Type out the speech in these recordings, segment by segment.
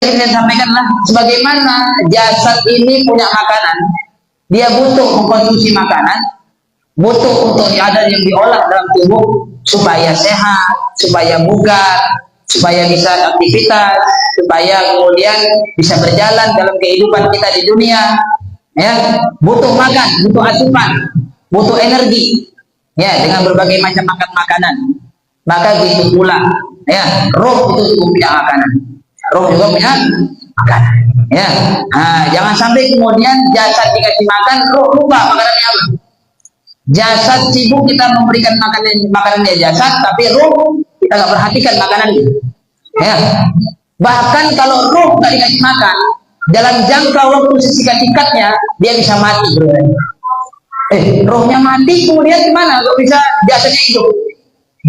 Saya sampaikanlah sebagaimana jasad ini punya makanan, dia butuh mengkonsumsi makanan, butuh untuk ada yang diolah dalam tubuh supaya sehat, supaya bugar, supaya bisa aktivitas, supaya kemudian bisa berjalan dalam kehidupan kita di dunia. Ya, butuh makan, butuh asupan, butuh energi. Ya, dengan berbagai macam makanan. Maka gitu pula, ya, roh itu punya makanan. Roh juga punya makanan. Ya, nah, jangan sampai kemudian jasad dikasih makan, roh lupa makanannya apa. Jasad sibuk kita memberikan makanannya jasad, tapi roh kita nggak perhatikan makanannya. Ya, bahkan kalau roh nggak dikasih makan, dalam jangka waktu sesingkat-singkatnya dia bisa mati, bro. Rohnya mati, kemudian gimana? Kok bisa jasadnya hidup?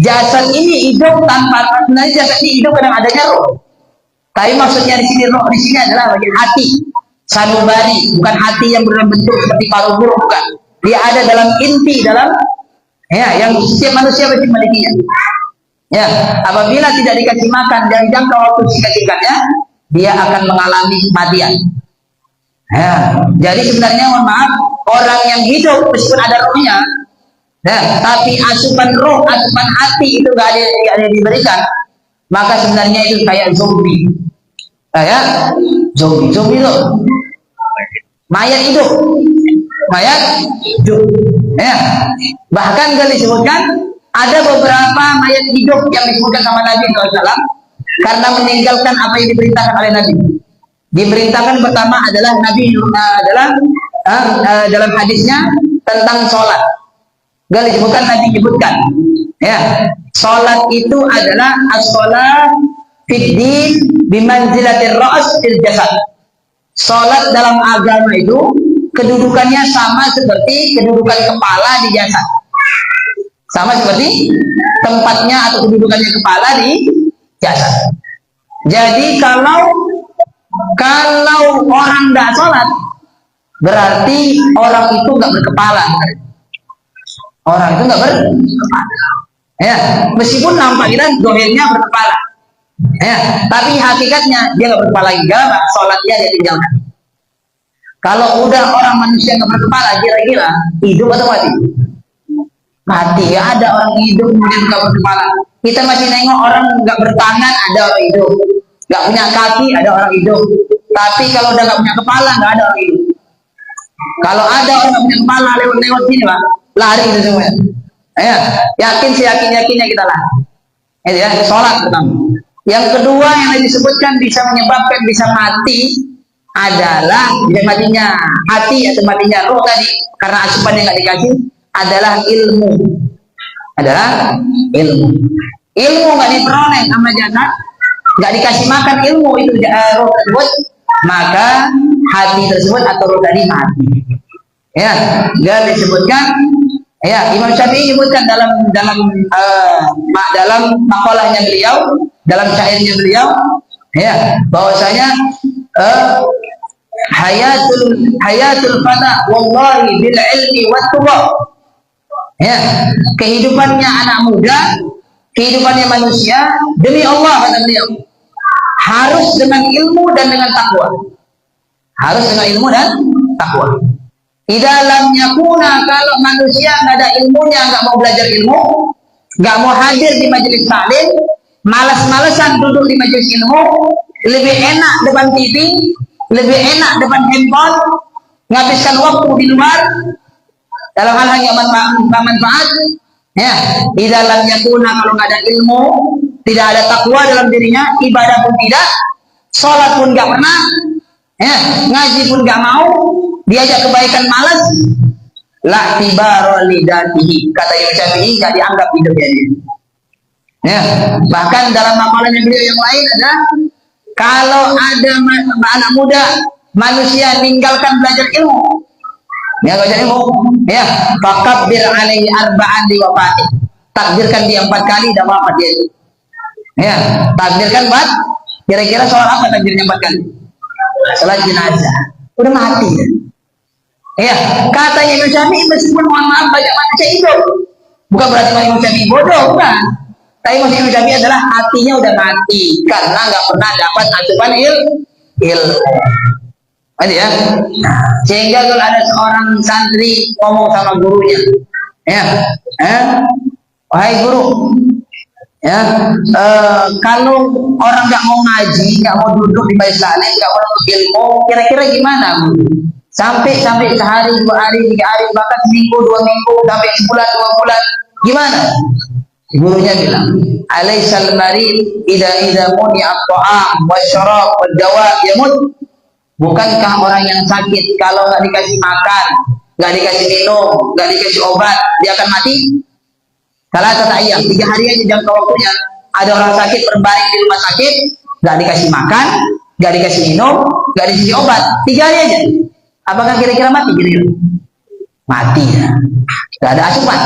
Jasad ini hidup tanpa, sebenarnya jasad ini hidup kadang adanya roh. Tapi maksudnya di sini roh di sini adalah bagian hati, sanubari, bukan hati yang berbentuk seperti paru burung, bukan. Dia ada dalam inti, dalam ya yang setiap manusia pasti memilikinya. Ya, apabila tidak dikasih makan dan jangka waktu singkat-singkatnya, dia akan mengalami kematian. Ya, jadi sebenarnya mohon maaf, orang yang hidup meskipun ada rohnya, ya, tapi asupan roh, asupan hati itu gak ada diberikan, maka sebenarnya itu kayak zombie. Kayak zombie itu mayat hidup, mayat hidup. Ya, bahkan kalau disebutkan ada beberapa mayat hidup yang disebutkan sama Nabi SAW karena meninggalkan apa yang diperintahkan oleh Nabi. Diperintahkan pertama adalah Nabi dalam hadisnya tentang sholat. Gak disebutkan, Nabi menyebutkan, ya, sholat itu adalah as-sholat fiddin bimanzilatir ra's fil jasad. Sholat dalam agama itu kedudukannya sama seperti kedudukan kepala di jasad. Sama seperti tempatnya atau kedudukannya kepala di jasad. Jadi kalau orang tidak sholat, berarti orang itu nggak berkepala. Orang itu nggak berkepala. Ya, meskipun nampak kita dohirnya berkepala. Ya, tapi hakikatnya dia nggak berkepala lagi. Kenapa? Sholatnya dia tinggalkan. Kalau udah orang manusia nggak berkepala, kira-kira hidup atau mati? Mati. Ya, ada orang hidup kemudian nggak berkepala. Kita masih nengok orang nggak bertangan, ada orang hidup. Nggak punya kaki, ada orang hidup. Tapi kalau udah nggak punya kepala, nggak ada orang hidup. Kalau ada orang nggak punya kepala lewat sini, Pak, lari itu semua. Ya, yakin seyakin-yakinnya kita lah. Ya, sholat pertama. Yang kedua yang disebutkan bisa menyebabkan bisa mati adalah bisa matinya hati atau matinya roh tadi karena asupan yang nggak dikasih adalah ilmu. Adalah ilmu. Ilmu nggak diperoleh sama jasad, nggak dikasih makan ilmu itu roh tersebut, maka hati tersebut atau roh tadi mati. Ya, dia disebutkan. Ya, Imam Syafi'i menyebutkan dalam makalahnya beliau, dalam syairnya beliau, ya, bahwasanya hayatul fata wallahi bil ilmi wat tuqa. Ya, kehidupannya anak muda, kehidupannya manusia demi Allah kata beliau, harus dengan ilmu dan dengan takwa. Harus dengan ilmu dan takwa. Di dalamnya kuna, kalau manusia nggak ada ilmunya, nggak mau belajar ilmu, nggak mau hadir di majelis taklim, malas-malesan duduk di majelis ilmu, lebih enak depan TV, lebih enak depan handphone, ngabiskan waktu di luar dalam hal yang bermanfaat. Ya, di dalamnya kuna, kalau nggak ada ilmu, tidak ada takwa dalam dirinya, ibadah pun tidak, sholat pun nggak pernah, ya, ngaji pun nggak mau, diajak kebaikan malas, la tibaro lidatihi, kata Imam Syafi'i, nggak dianggap hidupnya dia. Ya, bahkan dalam makalahnya beliau yang lain ada, kalau ada anak muda manusia meninggalkan belajar ilmu, ya belajar ilmu, ya, fakabbir alaihi arba'an di wafati, takdirkan dia 4 kali dan wafat dia. Ya, takdirkan 4, kira-kira soal apa takdirnya 4 kali? Salat jenazah, udah mati. Ya, katanya Imam Syafi'i meskipun mohon maaf banyak manusia hidup, bukan berarti Imam Syafi'i bodoh, bukan. Tapi maksud Imam Syafi'i adalah hatinya udah mati karena nggak pernah dapat asupan ilmu. Ada ya. Sehingga kalau ada seorang santri ngomong sama gurunya, ya, wahai guru, ya, kalau orang nggak mau ngaji, nggak mau duduk di bait taklim, nggak mau ilmu, kira-kira gimana, Bu? Sampai sehari, 2 hari, 3 hari, bahkan seminggu, 2 minggu, sampai sebulan, 2 bulan, gimana? Gurunya bilang, alaisal marid idza muni at-ta'am wasyarab wad-dawa yamut. Bukankah orang yang sakit kalau nggak dikasih makan, nggak dikasih minum, nggak dikasih obat, dia akan mati? Kalau kata ayam, 3 hari aja jangka waktunya. Ada orang sakit berbaring di rumah sakit, nggak dikasih makan, nggak dikasih minum, nggak dikasih obat, 3 hari aja. Apakah kira-kira mati? Kira-kira mati ya. Nggak ada asupan,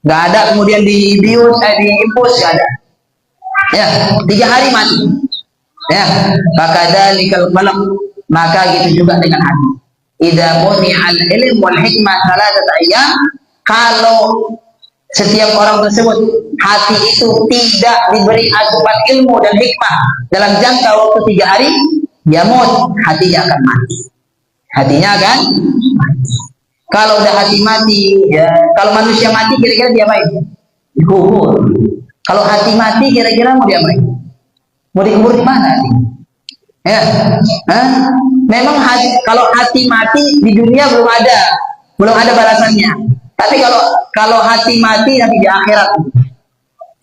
nggak ada kemudian dibius, diimpus, nggak ada. Ya, 3 hari mati. Ya, fakadzalikal qalam, maka gitu juga dengan hati. Idza muni'al ilm wal hikmah thalathata ayyam, kalau setiap orang tersebut hati itu tidak diberi asupan ilmu dan hikmah dalam jangka waktu 3 hari, yamut, hatinya akan mati. Hatinya akan mati. Kalau udah hati mati, ya, kalau manusia mati kira-kira diapain? Dikubur. Kalau hati mati kira-kira mau diapain? Mau dikubur di mana? Ya, memang kalau hati mati di dunia belum ada balasannya. Tapi kalau hati mati nanti di akhirat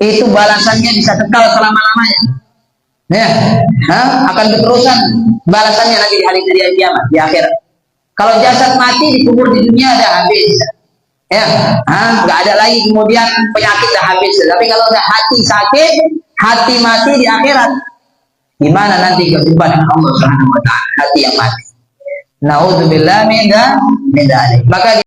itu balasannya bisa kekal selama-lamanya. Ya, akan berterusan balasannya nanti di hari kiamat, di akhirat. Kalau jasad mati dikubur di dunia udah habis. Ya, nggak ada lagi kemudian penyakit dah habis. Tapi kalau udah hati sakit, hati mati di akhirat, gimana nanti berjumpa dengan Allah Subhanahu wa taala? Hati yang mati. Nauzubillah min dzalik. Maka